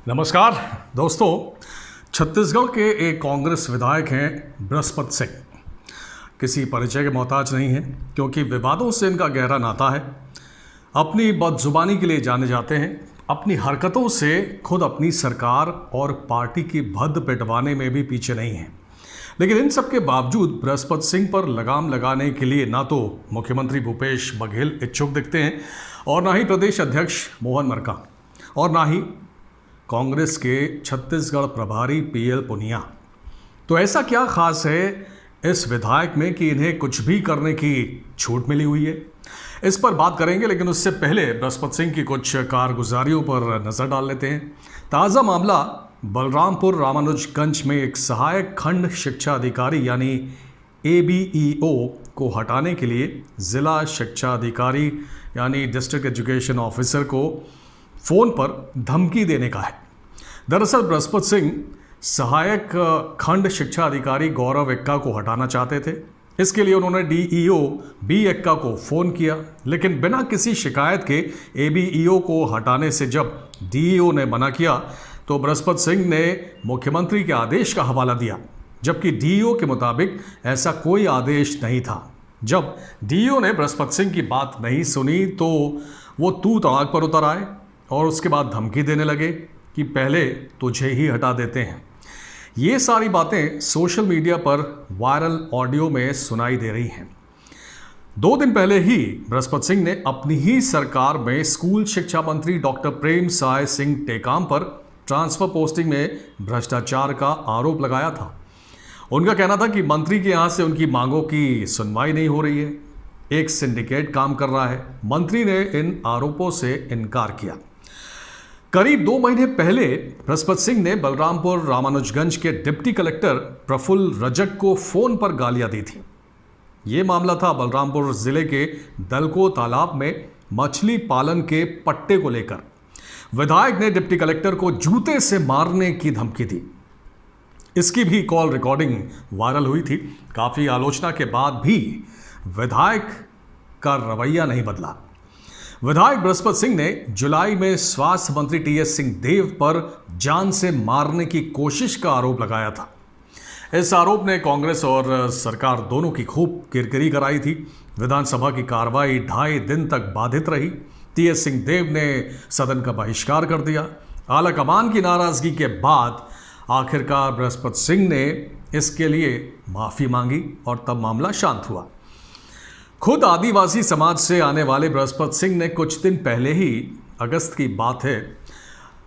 नमस्कार दोस्तों, छत्तीसगढ़ के एक कांग्रेस विधायक हैं बृहस्पत सिंह। किसी परिचय के मोहताज नहीं हैं क्योंकि विवादों से इनका गहरा नाता है। अपनी बदजुबानी के लिए जाने जाते हैं। अपनी हरकतों से खुद अपनी सरकार और पार्टी की भद्द पिटवाने में भी पीछे नहीं हैं। लेकिन इन सब के बावजूद बृहस्पत सिंह पर लगाम लगाने के लिए ना तो मुख्यमंत्री भूपेश बघेल इच्छुक दिखते हैं और ना ही प्रदेश अध्यक्ष मोहन मरकाम और ना ही कांग्रेस के छत्तीसगढ़ प्रभारी पीएल पुनिया। तो ऐसा क्या खास है इस विधायक में कि इन्हें कुछ भी करने की छूट मिली हुई है? इस पर बात करेंगे, लेकिन उससे पहले बृहस्पत सिंह की कुछ कारगुजारियों पर नजर डाल लेते हैं। ताज़ा मामला बलरामपुर रामानुजगंज में एक सहायक खंड शिक्षा अधिकारी यानी ABEO को हटाने के लिए जिला शिक्षा अधिकारी यानी डिस्ट्रिक्ट एजुकेशन ऑफिसर को फोन पर धमकी देने का है। दरअसल बृहस्पत सिंह सहायक खंड शिक्षा अधिकारी गौरव एक्का को हटाना चाहते थे। इसके लिए उन्होंने DEO B एक्का को फ़ोन किया, लेकिन बिना किसी शिकायत के ABEO को हटाने से जब DEO ने मना किया तो बृहस्पत सिंह ने मुख्यमंत्री के आदेश का हवाला दिया, जबकि DEO के मुताबिक ऐसा कोई आदेश नहीं था। जब DEO ने बृहस्पत सिंह की बात नहीं सुनी तो वो तू तड़ाक पर उतर आए और उसके बाद धमकी देने लगे कि पहले तुझे ही हटा देते हैं। ये सारी बातें सोशल मीडिया पर वायरल ऑडियो में सुनाई दे रही हैं। 2 दिन पहले ही बृहस्पत सिंह ने अपनी ही सरकार में स्कूल शिक्षा मंत्री डॉक्टर प्रेम साय सिंह टेकाम पर ट्रांसफर पोस्टिंग में भ्रष्टाचार का आरोप लगाया था। उनका कहना था कि मंत्री के यहाँ से उनकी मांगों की सुनवाई नहीं हो रही है, एक सिंडिकेट काम कर रहा है। मंत्री ने इन आरोपों से इनकार किया। करीब 2 महीने पहले बृहस्पत सिंह ने बलरामपुर रामानुजगंज के डिप्टी कलेक्टर प्रफुल्ल रजक को फोन पर गालियां दी थी। ये मामला था बलरामपुर जिले के दलको तालाब में मछली पालन के पट्टे को लेकर। विधायक ने डिप्टी कलेक्टर को जूते से मारने की धमकी दी। इसकी भी कॉल रिकॉर्डिंग वायरल हुई थी। काफी आलोचना के बाद भी विधायक का रवैया नहीं बदला। विधायक बृहस्पत सिंह ने जुलाई में स्वास्थ्य मंत्री TS सिंहदेव पर जान से मारने की कोशिश का आरोप लगाया था। इस आरोप ने कांग्रेस और सरकार दोनों की खूब किरकिरी कराई थी। विधानसभा की कार्रवाई 2.5 दिन तक बाधित रही। TS सिंहदेव ने सदन का बहिष्कार कर दिया। आलाकमान की नाराजगी के बाद आखिरकार बृहस्पत सिंह ने इसके लिए माफी मांगी और तब मामला शांत हुआ। खुद आदिवासी समाज से आने वाले बृहस्पत सिंह ने कुछ दिन पहले ही, अगस्त की बात है,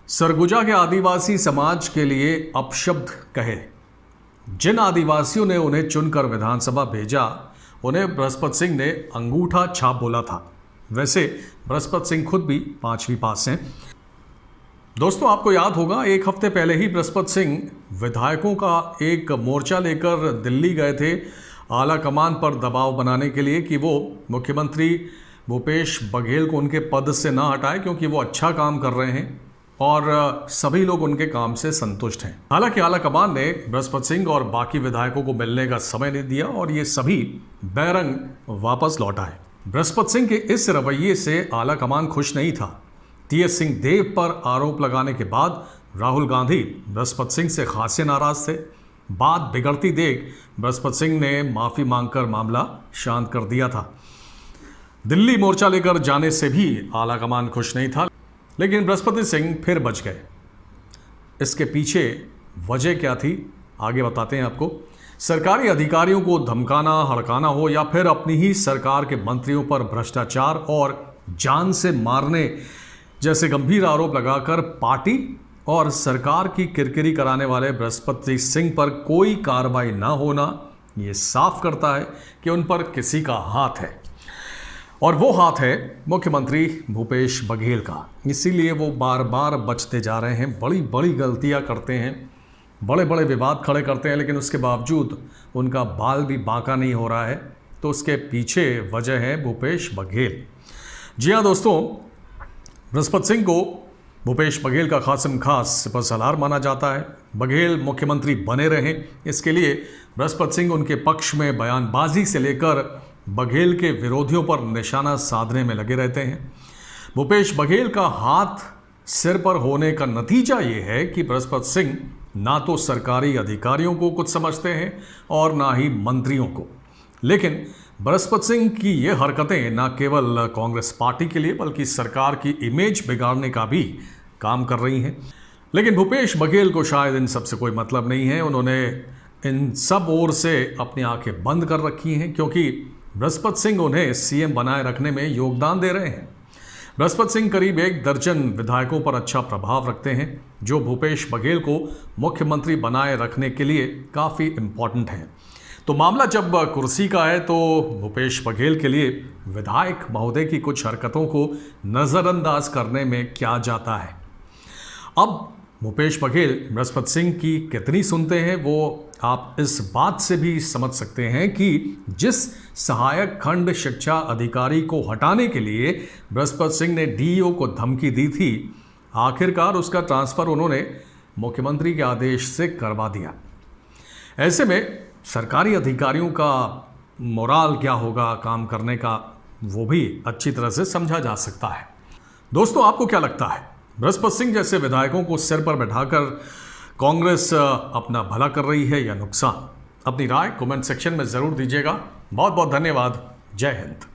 सरगुजा के आदिवासी समाज के लिए अपशब्द कहे। जिन आदिवासियों ने उन्हें चुनकर विधानसभा भेजा उन्हें बृहस्पत सिंह ने अंगूठा छाप बोला था। वैसे बृहस्पत सिंह खुद भी 5वीं पास हैं। दोस्तों, आपको याद होगा 1 हफ्ते पहले ही बृहस्पत सिंह विधायकों का एक मोर्चा लेकर दिल्ली गए थे आला कमान पर दबाव बनाने के लिए कि वो मुख्यमंत्री भूपेश बघेल को उनके पद से ना हटाए, क्योंकि वो अच्छा काम कर रहे हैं और सभी लोग उनके काम से संतुष्ट हैं। हालांकि आला कमान ने बृहस्पत सिंह और बाकी विधायकों को मिलने का समय नहीं दिया और ये सभी बैरंग वापस लौट आए। बृहस्पत सिंह के इस रवैये से आला कमान खुश नहीं था। TS सिंहदेव पर आरोप लगाने के बाद राहुल गांधी बृहस्पत सिंह से खासे नाराज थे। बात बिगड़ती देख बृहस्पत सिंह ने माफी मांगकर मामला शांत कर दिया था। दिल्ली मोर्चा लेकर जाने से भी आलाकमान खुश नहीं था, लेकिन बृहस्पति सिंह फिर बच गए। इसके पीछे वजह क्या थी, आगे बताते हैं आपको। सरकारी अधिकारियों को धमकाना, हड़काना हो या फिर अपनी ही सरकार के मंत्रियों पर भ्रष्टाचार और जान से मारने जैसे गंभीर आरोप लगाकर पार्टी और सरकार की किरकिरी कराने वाले बृहस्पति सिंह पर कोई कार्रवाई ना होना ये साफ करता है कि उन पर किसी का हाथ है, और वो हाथ है मुख्यमंत्री भूपेश बघेल का। इसीलिए वो बार बार बचते जा रहे हैं, बड़ी बड़ी गलतियां करते हैं, बड़े बड़े विवाद खड़े करते हैं, लेकिन उसके बावजूद उनका बाल भी बांका नहीं हो रहा है। तो उसके पीछे वजह है भूपेश बघेल। जी हाँ दोस्तों, बृहस्पति सिंह को भूपेश बघेल का खासम खास सिपहसालार माना जाता है। बघेल मुख्यमंत्री बने रहें, इसके लिए बृहस्पति सिंह उनके पक्ष में बयानबाजी से लेकर बघेल के विरोधियों पर निशाना साधने में लगे रहते हैं। भूपेश बघेल का हाथ सिर पर होने का नतीजा ये है कि बृहस्पति सिंह ना तो सरकारी अधिकारियों को कुछ समझते हैं और ना ही मंत्रियों को। लेकिन बृहस्पति सिंह की ये हरकतें न केवल कांग्रेस पार्टी के लिए बल्कि सरकार की इमेज बिगाड़ने का भी काम कर रही हैं। लेकिन भूपेश बघेल को शायद इन सब से कोई मतलब नहीं है। उन्होंने इन सब ओर से अपनी आंखें बंद कर रखी हैं, क्योंकि बृहस्पति सिंह उन्हें सीएम बनाए रखने में योगदान दे रहे हैं। बृहस्पति सिंह करीब 1 दर्जन विधायकों पर अच्छा प्रभाव रखते हैं, जो भूपेश बघेल को मुख्यमंत्री बनाए रखने के लिए काफ़ी इम्पॉर्टेंट हैं। तो मामला जब कुर्सी का है तो भूपेश बघेल के लिए विधायक महोदय की कुछ हरकतों को नज़रअंदाज करने में क्या जाता है। अब भूपेश बघेल बृहस्पति सिंह की कितनी सुनते हैं वो आप इस बात से भी समझ सकते हैं कि जिस सहायक खंड शिक्षा अधिकारी को हटाने के लिए बृहस्पति सिंह ने डीईओ को धमकी दी थी, आखिरकार उसका ट्रांसफ़र उन्होंने मुख्यमंत्री के आदेश से करवा दिया। ऐसे में सरकारी अधिकारियों का मोराल क्या होगा काम करने का, वो भी अच्छी तरह से समझा जा सकता है। दोस्तों, आपको क्या लगता है, बृहस्पति सिंह जैसे विधायकों को सिर पर बैठाकर कांग्रेस अपना भला कर रही है या नुकसान? अपनी राय कमेंट सेक्शन में ज़रूर दीजिएगा। बहुत बहुत धन्यवाद। जय हिंद।